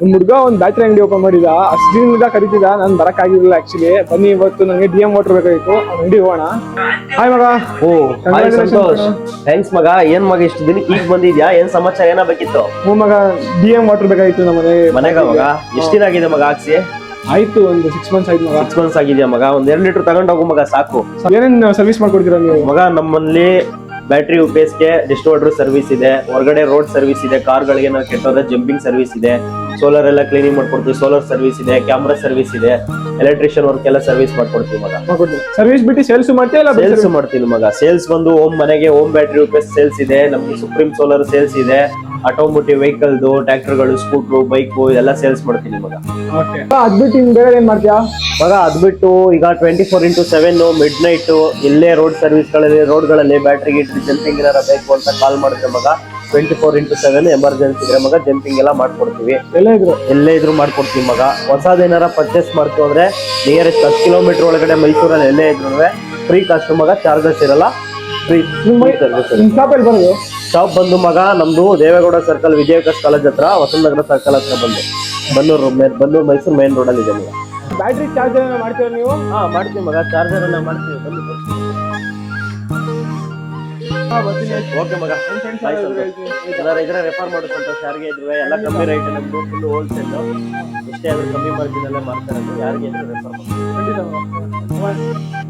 ನಮ್ ಹುಡ್ಗ ಒಂದ್ ಬ್ಯಾಟ್ರಿ ಅಂಗಡಿ ಓಪನ್ ಮಾಡಿದ, ಅಷ್ಟು ದಿನದಿಂದ ಕರಿತಿದ್ದ, ನಾನ್ ಬರಕ್ ಆಗಿರ್ಲಿಲ್ಲ ಆಕ್ಚುಲಿ. ಬನ್ನಿ ಇವತ್ತು ನನಗೆ DM ವಾಟರ್ ಬೇಕಾಗಿತ್ತು, ಅಂಗಡಿ ಹೋಗೋಣ. ಹಾಯ್ ಮಗ. ಓ ಹಾಯ್ ಸಂತೋಷ್, ಥ್ಯಾಂಕ್ಸ್ ಮಗ. ಏನ್ ಮಗ ಇಷ್ಟು ದಿನಕ್ಕೆ ಈಗ ಬಂದಿದ್ಯಾ? ಏನ್ ಸಮಾಚಾರ, ಏನಾಗಬೇಕಿತ್ತು? ಹ್ಞೂ ಮಗ, DM ವಾಟರ್ ಬೇಕಾಗಿತ್ತು ನಮ್ಮ ಮನೆಗ ಮಗ. ಎಷ್ಟು ದಿನ ಆಗಿದೆ ಮಗ ಹಾಕ್ಸಿ? ಆಯ್ತು, ಒಂದು 6 months ಆಯ್ತು ಮಗ. 6 months ಆಗಿದ್ಯಾ ಮಗ? ಒಂದ್ 2 ಲೀಟರ್ ತಗೊಂಡ್ ಹೋಗು ಮಗ, ಸಾಕು. ಏನೇನ್ ಸರ್ವಿಸ್ ಮಾಡ್ಕೊಡ್ತೀರಾ ನೀವು ಮಗ? ನಮ್ಮಲ್ಲಿ ಬ್ಯಾಟ್ರಿ UPS ಗೆ ಡಿಸ್ಟ್ ವಾಟರ್ ಸರ್ವಿಸ್ ಇದೆ, ಹೊರಗಡೆ ರೋಡ್ ಸರ್ವಿಸ್ ಇದೆ, ಕಾರ್ಗಳಿಗೆ ನಾವು ಕೆಟ್ಟೋದ್ರೆ ಜಂಪಿಂಗ್ ಸರ್ವಿಸ್ ಇದೆ, ಸೋಲಾರ್ ಎಲ್ಲ ಕ್ಲೀನಿಂಗ್ ಮಾಡ್ಕೊಡ್ತೀವಿ, ಸೋಲಾರ್ ಸರ್ವಿಸ್ ಇದೆ, ಕ್ಯಾಮ್ರಾ ಸರ್ವಿಸ್ ಇದೆ, ಎಲೆಕ್ಟ್ರಿಷಿಯನ್ ವರ್ಕ್ ಎಲ್ಲ ಸರ್ವಿಸ್ ಮಾಡ್ಕೊಡ್ತೀವಿ ಮಗ. ಸರ್ವಿಸ್ ಬಿಟ್ಟು ಸೇಲ್ಸ್ ಮಾಡ್ತೀಯಲ್ಲ? ಸೇಲ್ಸ್ ಮಾಡ್ತೀನಿ ಮಗ. ಸೇಲ್ಸ್ ಬಂದು ಹೋಮ್ ಮನೆಗೆ ಹೋಮ್ ಬ್ಯಾಟ್ರಿ UPS ಸೇಲ್ಸ್ ಇದೆ, ನಮ್ಗೆ ಸುಪ್ರೀಂ ಸೋಲಾರ್ ಸೇಲ್ಸ್ ಇದೆ, ಆಟೋಮೋಟಿವ್ ವೆಹಿಕಲ್ದು, ಟ್ರ್ಯಾಕ್ಟರ್ಗಳು, ಸ್ಕೂಟ್ರು, ಬೈಕು ಎಲ್ಲ ಸೇಲ್ಸ್ ಮಾಡ್ತೀನಿ ಮಗ. ಅದ್ಬಿಟ್ಟು ಇನ್ ಬೇರೆ ಏನ್ ಮಾಡ್ತೀಯಾ ಮಗ? ಅದ್ಬಿಟ್ಟು ಈಗ 24x7 ಮಿಡ್ ನೈಟ್ ಇಲ್ಲೇ ರೋಡ್ ಸರ್ವಿಸ್ಗಳಲ್ಲಿ, ರೋಡ್ಗಳಲ್ಲಿ ಬ್ಯಾಟ್ರಿ ಗಿಟ್ರಿ ಜಂಪಿಂಗ್ ಏನಾರ ಬೇಕು ಅಂತ ಕಾಲ್ ಮಾಡಿದ್ರೆ ಮಗ, 24x7 ಎಮರ್ಜೆನ್ಸಿ ಇದ್ರೆ ಮಗ ಜಂಪಿಂಗ್ ಎಲ್ಲ ಮಾಡ್ಕೊಡ್ತೀವಿ. ಎಲ್ಲೇ ಇದ್ರು ಮಾಡ್ಕೊಡ್ತೀವಿ ಮಗ. ಹೊಸದೇನಾರ ಪರ್ಚೇಸ್ ಮಾಡ್ತೀವಿ ಅಂದ್ರೆ ನಿಯರೆಸ್ಟ್ 10 ಕಿಲೋಮೀಟರ್ ಒಳಗಡೆ ಮೈಸೂರಲ್ಲಿ ಎಲ್ಲೇ ಇದ್ರು ಫ್ರೀ ಕಾಸ್ಟ್ ಮಗ, ಚಾರ್ಜಸ್ ಇರಲ್ಲ, ಫ್ರೀ ಬರೋದು. ಶಾಪ್ ಬಂದು ಮಗ ನಮ್ದು ದೇವೇಗೌಡ ಸರ್ಕಲ್, ವಿಜಯ ವಿಕಾಸ್ ಕಾಲೇಜ್ ಹತ್ರ, ವಸಂತನಗರ ಸರ್ಕಲ್ ಹತ್ರ ಬಂದು ಬನ್ನೂರು ಮೈಸೂರು ಮೇನ್ ರೋಡ್ ಅಲ್ಲಿ ಇದೆ ಮಗ. ಬ್ಯಾಟ್ರಿ ಚಾರ್ಜ್ ಮಾಡ್ತೀರಾ ನೀವು? ಹಾ ಮಾಡ್ತೀವಿ ಮಗ, ಚಾರ್ಜರ್ ಎಲ್ಲ ಮಾಡ್ತೀವಿ. ಓಕೆ ಮಗ, ಇದ್ರೆ ರೆಫರ್ ಮಾಡು ಸಂತೋಷ್. ಯಾರಿಗೆ ಇದ್ರೆ ಎಲ್ಲ ಕಮ್ಮಿ ರೈಟ್, ನಮ್ದು ಫುಲ್ ಹೋಲ್ಸೇಲ್, ಎಷ್ಟೇ ಆದ್ರೂ ಕಮ್ಮಿ ಮಾರ್ಜಿನ್ ಎಲ್ಲ ಮಾಡ್ತಾರೆ. ಯಾರಿಗೆ ಇದ್ರೆ ರೆಫರ್ ಮಾಡಿ.